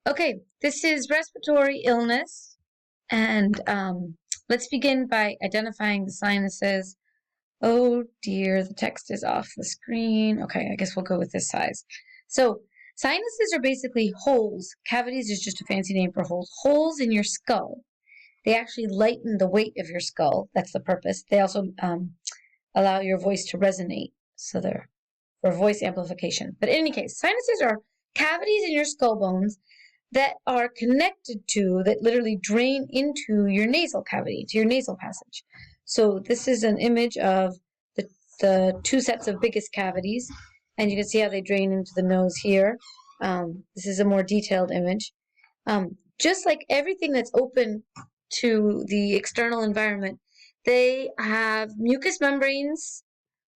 Okay, this is respiratory illness, and let's begin by identifying the sinuses. Oh dear, the text is off the screen. Okay, I guess we'll go with this size. So, sinuses are basically holes. Cavities is just a fancy name for holes. Holes in your skull. They actually lighten the weight of your skull. That's the purpose. They also allow your voice to resonate, so they're for voice amplification. But in any case, sinuses are cavities in your skull bones that are connected to, that literally drain into your nasal cavity, to your nasal passage. So this is an image of the two sets of biggest cavities, and you can see how they drain into the nose here. This is a more detailed image. Just like everything that's open to the external environment, they have mucous membranes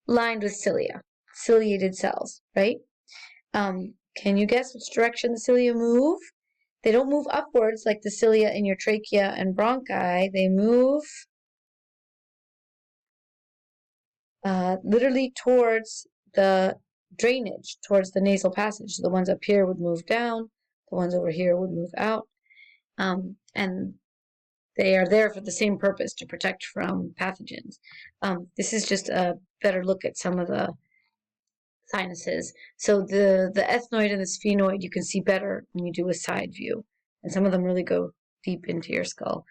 lined with cilia, ciliated cells, right? Can you guess which direction the cilia move? They don't move upwards like the cilia in your trachea and bronchi. They move literally towards the drainage, towards the nasal passage. So the ones up here would move down. The ones over here would move out. And they are there for the same purpose, to protect from pathogens. This is just a better look at some of the sinuses. So the ethmoid and the sphenoid you can see better when you do a side view. And some of them really go deep into your skull.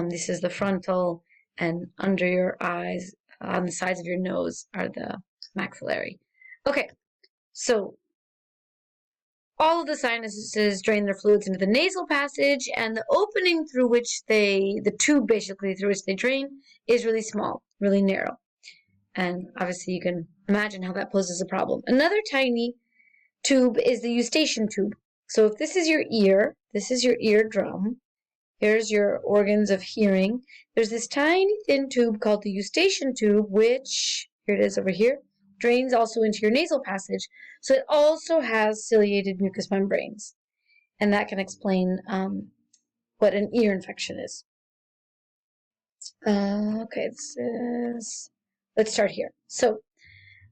This is the frontal, and under your eyes, on the sides of your nose, are the maxillary. Okay, so all of the sinuses drain their fluids into the nasal passage, and the opening through which the tube basically through which they drain is really small, really narrow. And obviously you can imagine how that poses a problem. Another tiny tube is the eustachian tube. So if this is your ear, this is your eardrum, here's your organs of hearing. There's this tiny thin tube called the eustachian tube, which, here it is over here, drains also into your nasal passage. So it also has ciliated mucous membranes. And that can explain what an ear infection is. Okay, let's start here. So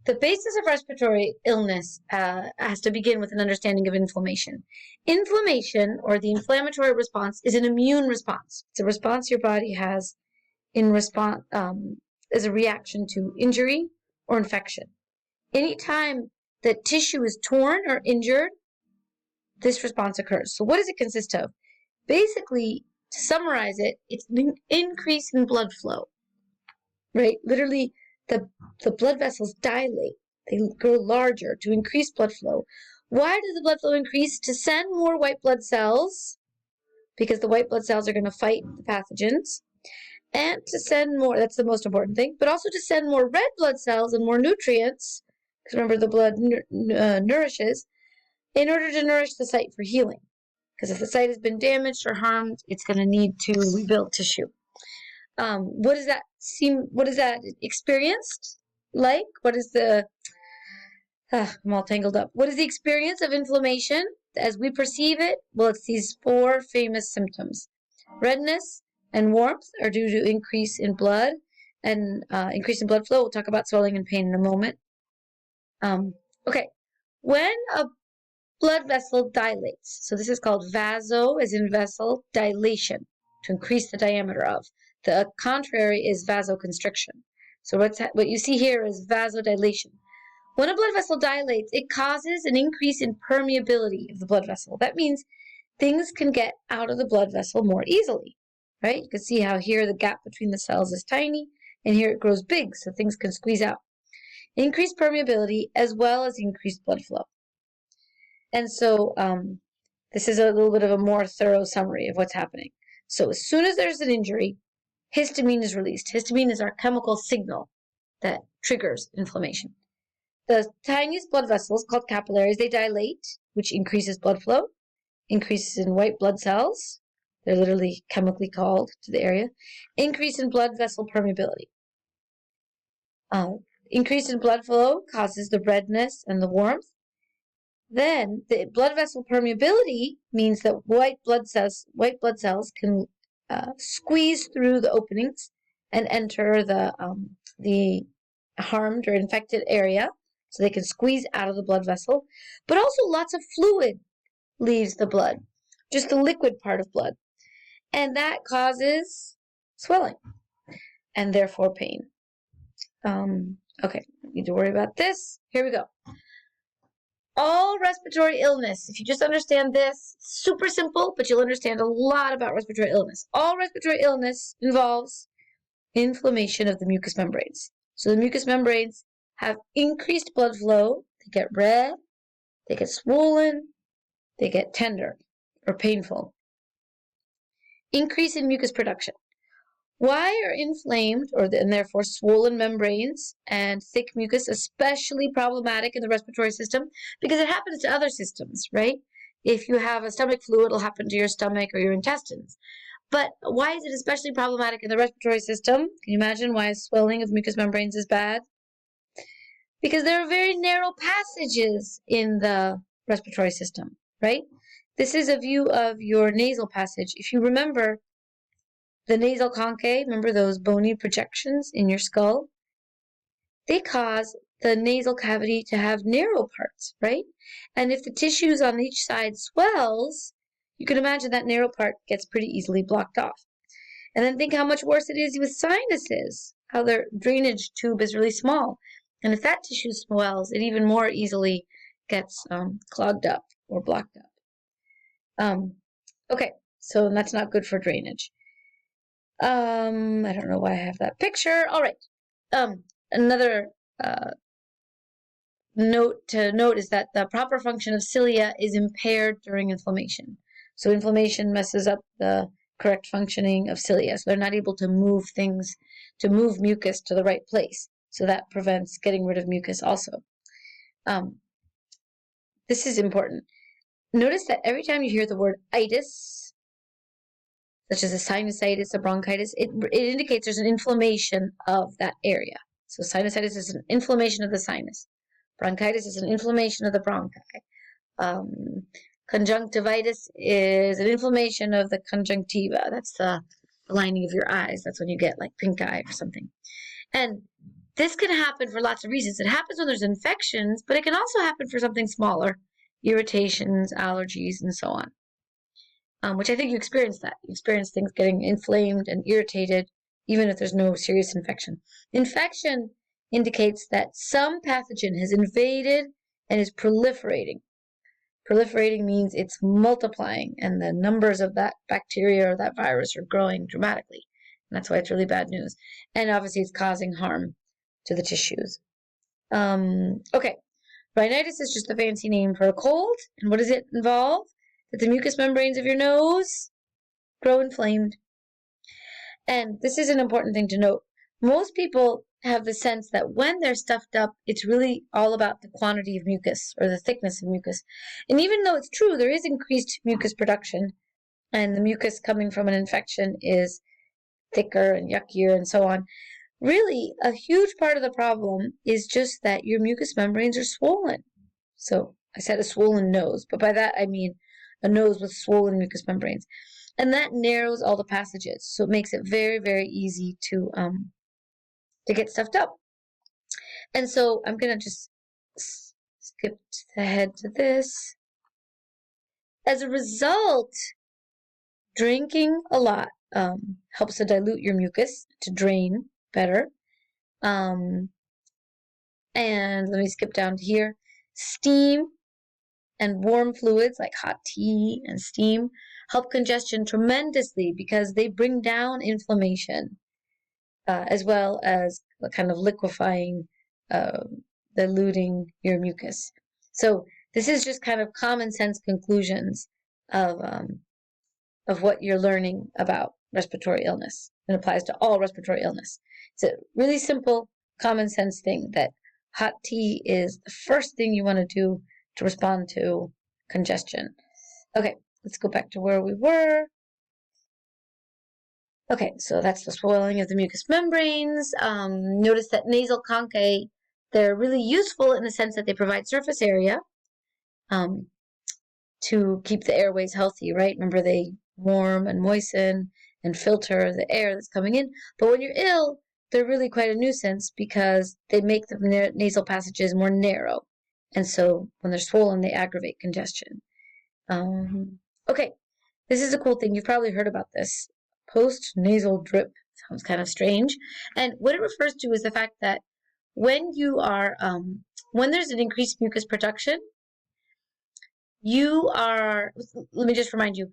the basis of respiratory illness has to begin with an understanding of inflammation. Inflammation, or the inflammatory response, is an immune response. It's a response your body has in response as a reaction to injury or infection. Anytime that tissue is torn or injured, this response occurs. So what does it consist of? Basically, to summarize it, it's an increase in blood flow, right? Literally, the blood vessels dilate. They grow larger to increase blood flow. Why does the blood flow increase? To send more white blood cells, because the white blood cells are going to fight the pathogens, and to send more, that's the most important thing, but also to send more red blood cells and more nutrients, because remember the blood nourishes, in order to nourish the site for healing. Because if the site has been damaged or harmed, it's going to need to rebuild tissue. What does that experienced like? What is the, I'm all tangled up. What is the experience of inflammation as we perceive it? Well, it's these four famous symptoms. Redness and warmth are due to increase in blood and increase in blood flow. We'll talk about swelling and pain in a moment. Okay, when a blood vessel dilates, so this is called vaso, as in vessel, dilation, to increase the diameter of. The contrary is vasoconstriction. So what you see here is vasodilation. When a blood vessel dilates, it causes an increase in permeability of the blood vessel. That means things can get out of the blood vessel more easily, right? You can see how here the gap between the cells is tiny, and here it grows big, so things can squeeze out. Increased permeability as well as increased blood flow. And so this is a little bit of a more thorough summary of what's happening. So as soon as there's an injury, histamine is released. Histamine is our chemical signal that triggers inflammation. The tiniest blood vessels, called capillaries, they dilate, which increases blood flow, increases in white blood cells. They're literally chemically called to the area. Increase in blood vessel permeability. Increase in blood flow causes the redness and the warmth. Then the blood vessel permeability means that white blood cells can squeeze through the openings and enter the harmed or infected area, so they can squeeze out of the blood vessel. But also lots of fluid leaves the blood. just the liquid part of blood. And that causes swelling and therefore pain. Okay, don't need to worry about this. Here we go. All respiratory illness, if you just understand this, super simple, but you'll understand a lot about respiratory illness. All respiratory illness involves inflammation of the mucous membranes. So the mucous membranes have increased blood flow, they get red, they get swollen, they get tender or painful. Increase in mucus production. Why are inflamed and therefore swollen membranes and thick mucus especially problematic in the respiratory system? Because it happens to other systems, right? If you have a stomach flu, it'll happen to your stomach or your intestines. But why is it especially problematic in the respiratory system? Can you imagine why swelling of mucous membranes is bad? Because there are very narrow passages in the respiratory system, right? This is a view of your nasal passage. If you remember, the nasal conchae, remember those bony projections in your skull? They cause the nasal cavity to have narrow parts, right? And if the tissues on each side swells, you can imagine that narrow part gets pretty easily blocked off. And then think how much worse it is with sinuses, how their drainage tube is really small. And if that tissue swells, it even more easily gets clogged up or blocked up. Okay, so that's not good for drainage. I don't know why I have that picture. All right. Another note to note is that the proper function of cilia is impaired during inflammation. So inflammation messes up the correct functioning of cilia. So they're not able to move things, to move mucus to the right place. So that prevents getting rid of mucus also. This is important. Notice that every time you hear the word itis, such as a sinusitis, a bronchitis, it indicates there's an inflammation of that area. So sinusitis is an inflammation of the sinus. Bronchitis is an inflammation of the bronchi. Conjunctivitis is an inflammation of the conjunctiva. That's the lining of your eyes. That's when you get like pink eye or something. And this can happen for lots of reasons. It happens when there's infections, but it can also happen for something smaller, irritations, allergies, and so on. Which I think you experience that. You experience things getting inflamed and irritated, even if there's no serious infection. Infection indicates that some pathogen has invaded and is proliferating. Proliferating means it's multiplying, and the numbers of that bacteria or that virus are growing dramatically. And that's why it's really bad news. And obviously it's causing harm to the tissues. Okay, rhinitis is just a fancy name for a cold. And what does it involve? That the mucous membranes of your nose grow inflamed. And this is an important thing to note. Most people have the sense that when they're stuffed up, it's really all about the quantity of mucus or the thickness of mucus. And even though it's true, there is increased mucus production, and the mucus coming from an infection is thicker and yuckier and so on. Really, a huge part of the problem is just that your mucous membranes are swollen. So I said a swollen nose, but by that I mean a nose with swollen mucous membranes. And that narrows all the passages. So it makes it very, very easy to get stuffed up. And so I'm going to just skip ahead to this. As a result, drinking a lot helps to dilute your mucus, to drain better. And let me skip down to here. Steam and warm fluids like hot tea and steam help congestion tremendously because they bring down inflammation as well as kind of liquefying, diluting your mucus. So this is just kind of common sense conclusions of what you're learning about respiratory illness. It applies to all respiratory illness. It's a really simple, common sense thing that hot tea is the first thing you want to do to respond to congestion. Okay, let's go back to where we were. Okay, so that's the swelling of the mucous membranes. Notice that nasal conchae, they're really useful in the sense that they provide surface area to keep the airways healthy, right? Remember, they warm and moisten and filter the air that's coming in. But when you're ill, they're really quite a nuisance because they make the nasal passages more narrow. And so when they're swollen, they aggravate congestion. Okay, This is a cool thing. You've probably heard about this. Post-nasal drip. Sounds kind of strange. And what it refers to is the fact that when there's an increased mucus production, let me just remind you,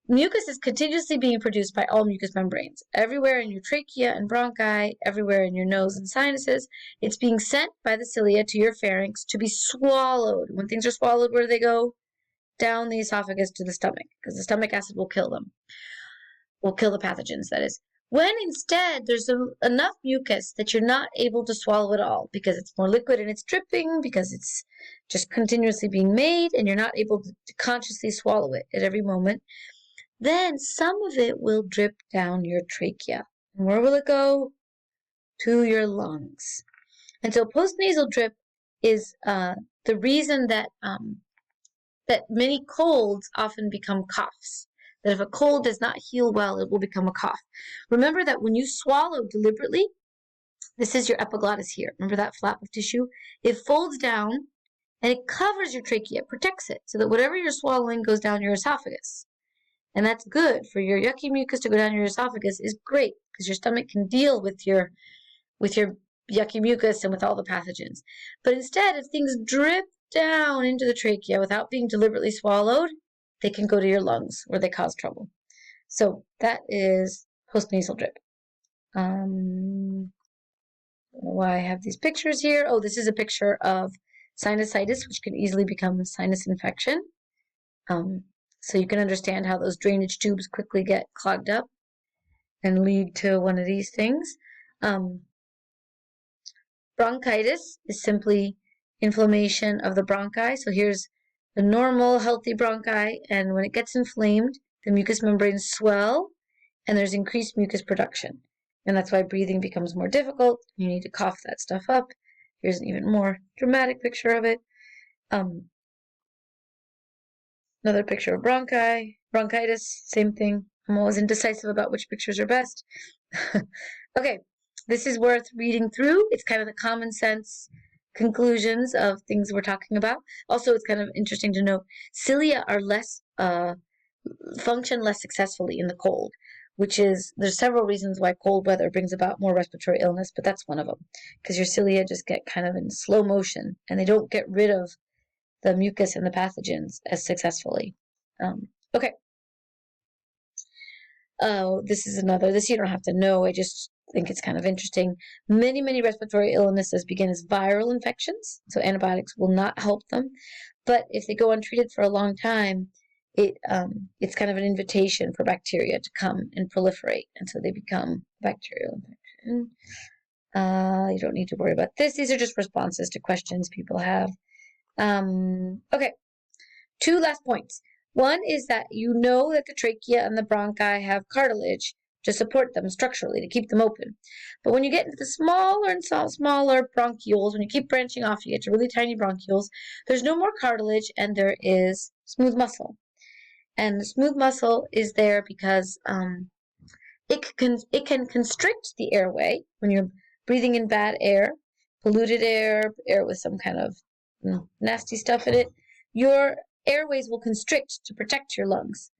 mucus is continuously being produced by all mucous membranes. Everywhere in your trachea and bronchi, everywhere in your nose and sinuses, it's being sent by the cilia to your pharynx to be swallowed. When things are swallowed, where do they go? Down the esophagus to the stomach, because the stomach acid will kill them. Will kill the pathogens, that is. When instead there's enough mucus that you're not able to swallow it all because it's more liquid and it's dripping, because it's just continuously being made and you're not able to consciously swallow it at every moment, then some of it will drip down your trachea. And where will it go? To your lungs. And so postnasal drip is the reason that many colds often become coughs. That if a cold does not heal well, it will become a cough. Remember that when you swallow deliberately, this is your epiglottis here. Remember that flap of tissue? It folds down and it covers your trachea, it protects it, so that whatever you're swallowing goes down your esophagus. And that's good. For your yucky mucus to go down your esophagus is great, because your stomach can deal with your yucky mucus and with all the pathogens. But instead, if things drip down into the trachea without being deliberately swallowed, they can go to your lungs where they cause trouble. So that is postnasal drip. I don't know why I have these pictures here. Oh, this is a picture of sinusitis, which can easily become sinus infection. So you can understand how those drainage tubes quickly get clogged up and lead to one of these things. Bronchitis is simply inflammation of the bronchi. So here's the normal, healthy bronchi, and when it gets inflamed, the mucous membranes swell, and there's increased mucus production. And that's why breathing becomes more difficult. You need to cough that stuff up. Here's an even more dramatic picture of it. Another picture of bronchitis, same thing. I'm always indecisive about which pictures are best. Okay, this is worth reading through. It's kind of the common sense conclusions of things we're talking about. Also, it's kind of interesting to note cilia are function less successfully in the cold, there's several reasons why cold weather brings about more respiratory illness, but that's one of them, because your cilia just get kind of in slow motion and they don't get rid of the mucus and the pathogens as successfully. Okay. This is this you don't have to know. I just think it's kind of interesting. Many respiratory illnesses begin as viral infections, so antibiotics will not help them. But if they go untreated for a long time, it's kind of an invitation for bacteria to come and proliferate, and so they become bacterial infection. You don't need to worry about this. These are just responses to questions people have. Okay, 2 last points. One is that you know that the trachea and the bronchi have cartilage to support them structurally, to keep them open. But when you get into the smaller and smaller bronchioles, when you keep branching off, you get to really tiny bronchioles, there's no more cartilage and there is smooth muscle. And the smooth muscle is there because it can constrict the airway when you're breathing in bad air, polluted air with some kind of nasty stuff in it. Your airways will constrict to protect your lungs.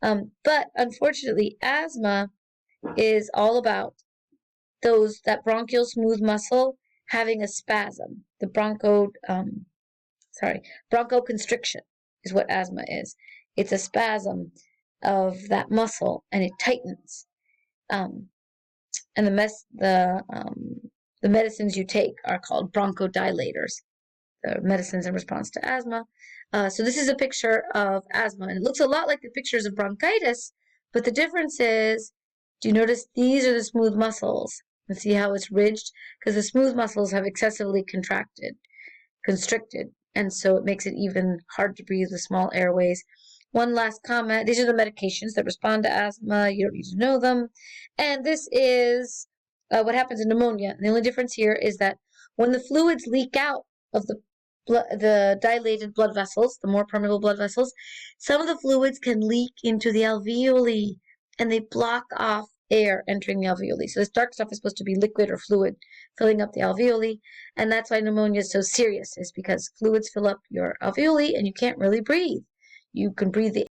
But unfortunately, asthma is all about that bronchial smooth muscle having a spasm. The bronchoconstriction is what asthma is. It's a spasm of that muscle, and it tightens. And the medicines you take are called bronchodilators. The medicines in response to asthma. So this is a picture of asthma, and it looks a lot like the pictures of bronchitis, but the difference is, do you notice these are the smooth muscles? And see how it's ridged? Because the smooth muscles have excessively constricted, and so it makes it even hard to breathe with small airways. One last comment. These are the medications that respond to asthma. You don't need to know them. And this is what happens in pneumonia. And the only difference here is that when the fluids leak out of the dilated blood vessels, the more permeable blood vessels, some of the fluids can leak into the alveoli, and they block off air entering the alveoli. So this dark stuff is supposed to be liquid or fluid filling up the alveoli, and that's why pneumonia is so serious, is because fluids fill up your alveoli and you can't really breathe. You can breathe the